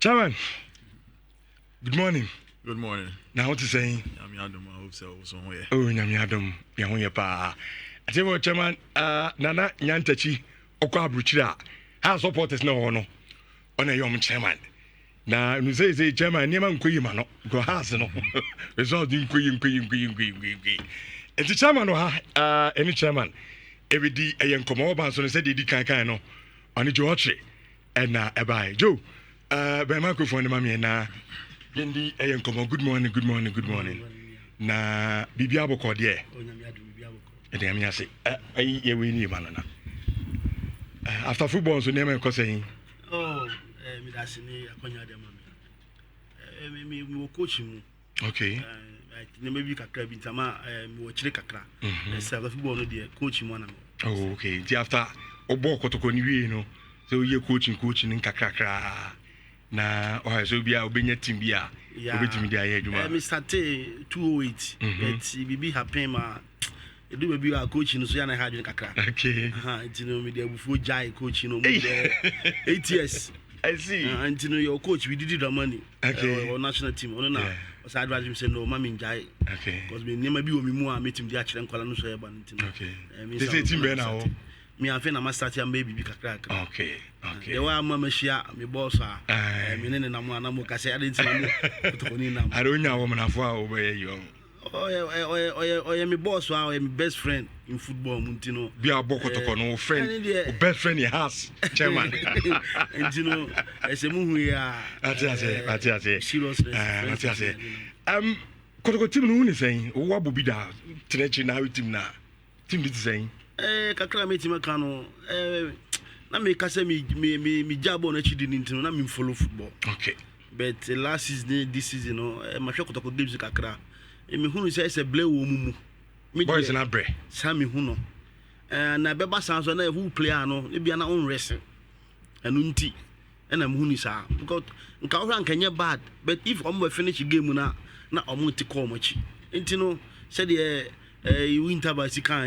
Chairman, good morning. Good morning. Now what you saying? I'm Adam. I hope so. Somewhere. Oh, Adam. Yahoya pa. I tell you what, Chairman. Nana Nyantachi Okwa Bruchira. How supporters no ono. On a young chairman. Now you say Chairman, Niman Kuyimano. Go house no. Result in Kuyin. And the chairman or any chairman. Every day a young common so said he can't no. On the George. And bye. Joe. By microphone, mammy, na. Yendi ayen komo good morning. Na bibi aboko de. E am yase. Ye we ni manana. After football so name ko saying. Oh, me da sini akonya de mama. Me coach mu. Okay. Ne maybe kakra bi tama me wo chire kakra. After football no de coach mu na. Oh, okay. Di after obo kotoko ni wi no. So ye coaching nkakra. Na so bia obenya team bia obetimi dia ye adwuma me started 208 but bibi happen ma edu baby a coach no so ya na ha adwene kakra okay ntino me dia bufu jai coach no mo 8 years I see ntino your coach we did the money okay our national team ono na o sa advise me say no mama jai okay because me nema bi o me mu a metim dia kire nkwala no so ya ba ntino okay they say team be na ho me afi na master am baby kakra okay the way mama shia me boss me ne na mu anamu ka say adentina mu to ni na I don't know woman afo a obey you oh me boss me best friend in football muntino bi abokotoko no friend best friend he has chairman ntino ese mu hu ya ati seriousness kotoko team no ni saying wo abobi da trechi na team na team dit saying kakra me team ka no na me ka say me jabo na chidi ntino na me follow football okay but last season this season no ma hwe kotoko games kakra me hunu say say play wo mumu boys na bre sa me hunu na beba san so na who player no e bia na on wrestling anu nti na me hunu sa because nka wo nkanye bad but if omo finish game na omo ti call machi nti no said winter ba si kan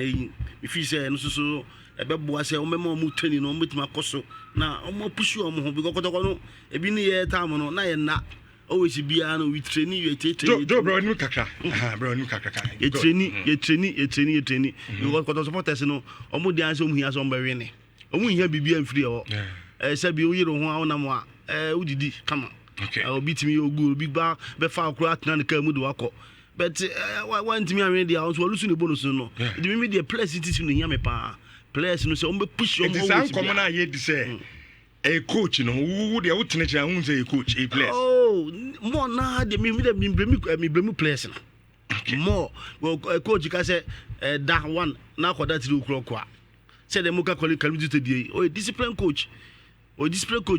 me fi say no so ebeboa say omo mu tani no omo tima koso na omo push omo ho because kotoko no ebi ni ye time no na ye na always be an we training you bro nu kakra bro nu kakra you training because because supporters no omo dey answer omo hia so mba we ne omo hia bibia mfiri e say bi o yiro ho na mo udidi come on okay obi timi ogu obi ba be fa akura atna ne ka mu do akọ but one timi anwe dey also lusu ne bonus no it me dey place it no hia me pa players no say omo push omo it is common na here dey say a coach no who dey out nature who say a coach a player oh more na dey me blame players na more well coach ka say that one na kwa that 3 o'clock kwa say dem ka call calm to dey oh discipline coach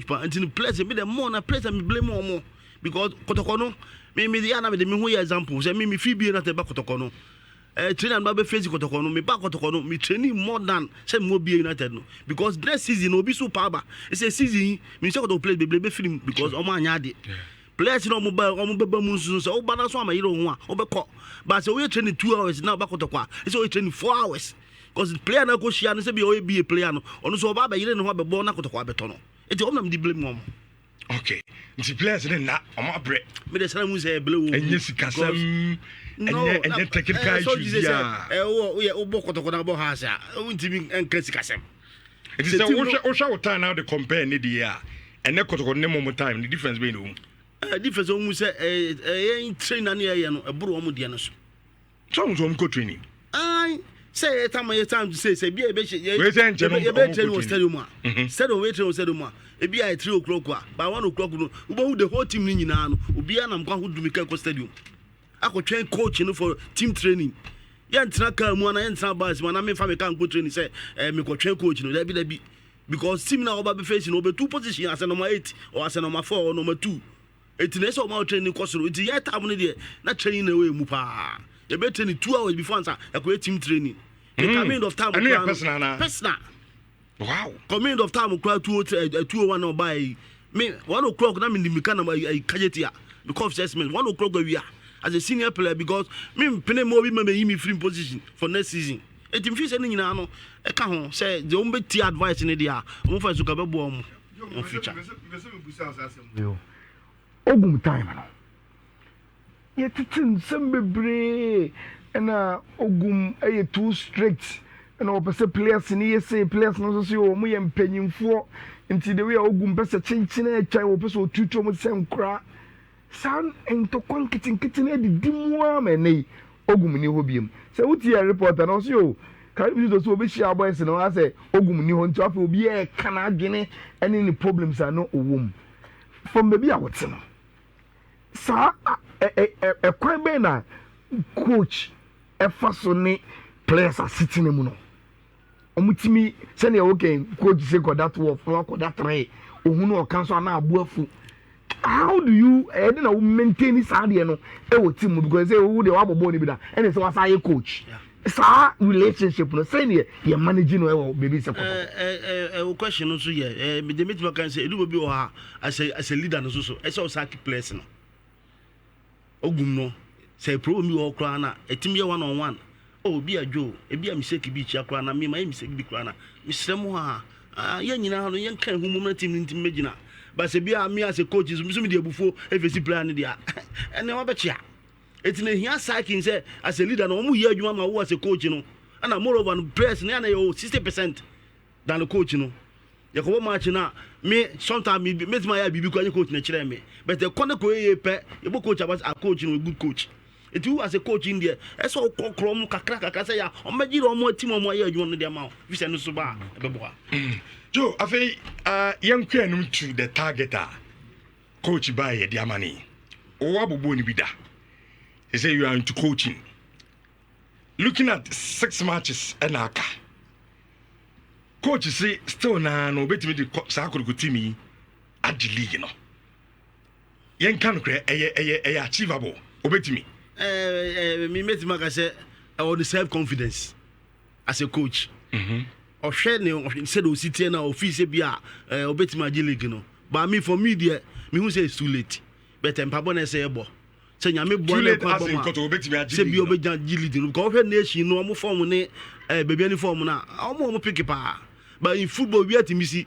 pa until players me dem more na players me blame more because kotoko no me dey na me hu example say me free be na te ba kotoko no trainer ba be face kotoko no me ba kotoko no me training more than say mo be United no because next season obi super ba it's a season me say kotoko play be film because o ma anya ade players no mo ba mu nso so o ba na so ama yiro ho a o be ko but say we training 2 hours now ba kotoko it's we training 4 hours because player na go share no say be o be player no ono so ba yire no ho be bo na kotoko abeto no eti o na me di blame mo okay the players na o ma bre me dey say mu say blame enye sikasam and technical issues o bokotoko na bo ha sa o ntimi enka sikasem it is o sha what time now the compare ni dia and ne kotoko ne mo time the difference be no difference o mu say trainer na ye no eburu o mu dia no so go training say time to say be be we stadium stadium e be at 3 o'clock by 1 o'clock no who the whole team ni nyina no obi a nam kwa ho dumika ko stadium akotwen coach no for team training ya ntina ka mu na ya ntina bas ma na me fa me kan go training say me ko twen coach no da bi because team na oba be face no be 2 position as number 8 or as number 4 or number 2 etine so ma training course no it ya time no dey na training na we mu pa e be training 2 hours before answer e ko team training the coming of time personal wow coming of time crowd 201 no by me 1 o'clock na me the kind of kajetia because assessment 1 o'clock we are as a senior player because me pene mo bi me free position for next season etim fi se ni nyina no e ka ho say the ombe advice ni dia o fa so ka be bo o future ogum time no yɛtete nsɛm bebree ɛna ogum ɛyɛ too strict ɛna ɔpɛ sɛ players ne yɛsɛ players no nso so yɛ ɔmo yɛ mpanyimfoɔ nti de wei a ogum pɛ sɛ kyenkyene atwa wɔpɛ sɛ ɔtutu ɔmo sɛ nkora saa ntɔkwa nketenkete no adidi mu a ma ɛnɛ yi ogum ni hɔ biom sɛ wotie yɛ reporter no ɔso yɛ kari bi so obehyia boys no asɛ ogum ni hɔ nti afei obi yɛ kana adwene ɛne ne problems a no ɔwɔ mu from baabi a wɔte no saa ɛkwan bɛn na coach ɛfa so ne players asete ne mu no ɔmo timi sɛnea wɔkɛn coach sɛ kɔda 12 na wakɔda 3 ohun no ɔka so ana aboafu how do you ɛde na wo maintain saa deɛ no ɛwɔ team mu because sɛ wo deɛ wabɔbɔ ne bi da ɛne sɛ wasa yɛ coach saa relationship no sɛnea yɛ manage no ɛwɔ baby sɛ kɔtɔ question no so yɛ me de metima kan sɛ edu bi wɔ ha as a leader no so ɛsɛ ɔsa keep place no ogum no sɛ pro mi wɔ kora na etim yɛ 1-on-1 obi adwo ebi a mistake bi chia kora na me ma mistake bi kora na mesrɛ mu ha yɛ nyina ha no yɛn kan humum na team ntim megina ba sɛ bi a me as a coach so me de abufo efesi player no dia ɛne wabɛkyia eti na hia cycling say as a leader no omu ye adwuma ma wo as a coach no ana moreover no press na na 60% than the coach no ye ko match na me sometimes me ma ya bibi ko coach na kire me but the corner ko ye pe ye bo coach about a coach no a good coach eti you as a coach in there e so kokro mu kakra say ya o magire o mo team o mo ye adwuma no de ma fi se no so ba e be bo Joe afei young kwanum to the targeter coach by ye dia mani o wabobo ni bi da. He say you are into coaching. Looking at 6 matches and aka. Coach say still na no betimi the sakuru team at the league no. Yen kan kre achievable. Obetimi. Me metima ka say I want self confidence as a coach. Ohwe ne said o city na office bia obetimi agi league no. But me for me there me who say it's too late. But empabo na say ebo. Say nyame boa na kwa boma se bi obeja gilid no ko hwe nation no mo form ne baby any form na mo pick pa but in football we atimi si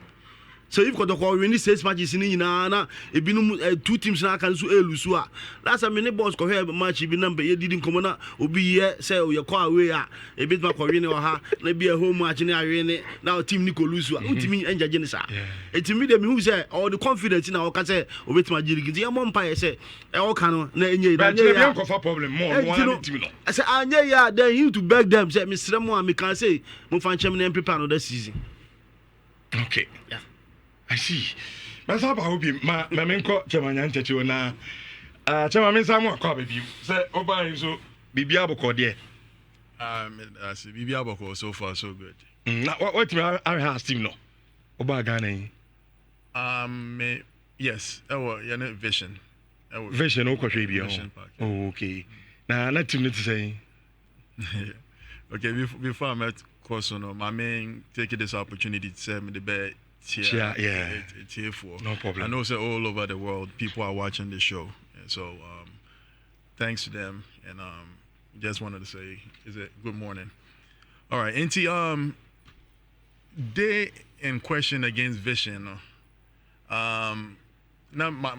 so if ko win 6 matches ni nyina na ebinum 2 teams na kan so elusu a last time ne boss ko hwe match bi number ye didi nkomo na obi ye say ye ko away a ebi ma ko win ha na bi a home match ni awe ne na team ni ko lusu a utimi enjaje ni sa etimi de me hu say all the confidence na o ka say obetima jirigi ye mo mpa ye say e o ka no na enye na enye ya ko fa problem more one team no I say anye ya then you to beg them say me srem a me can say mo fan chem na prepare another season. Okay, yeah, I see. Masa ba obi ma menko chemanya nchechi na chema me samu akwa baby say oba so bibia boko de I see bibia boko so far so good. Na what me I have team no oba Ghana yes your vision vision o kwahwe bia oh okay na team need to say okay before I met Kosono, my main taking this opportunity to say me the best cheer for. No problem. I know say all over the world people are watching this show, and so thanks to them, and just wanted to say is it good morning. All right, NT they in question against Vision. Now my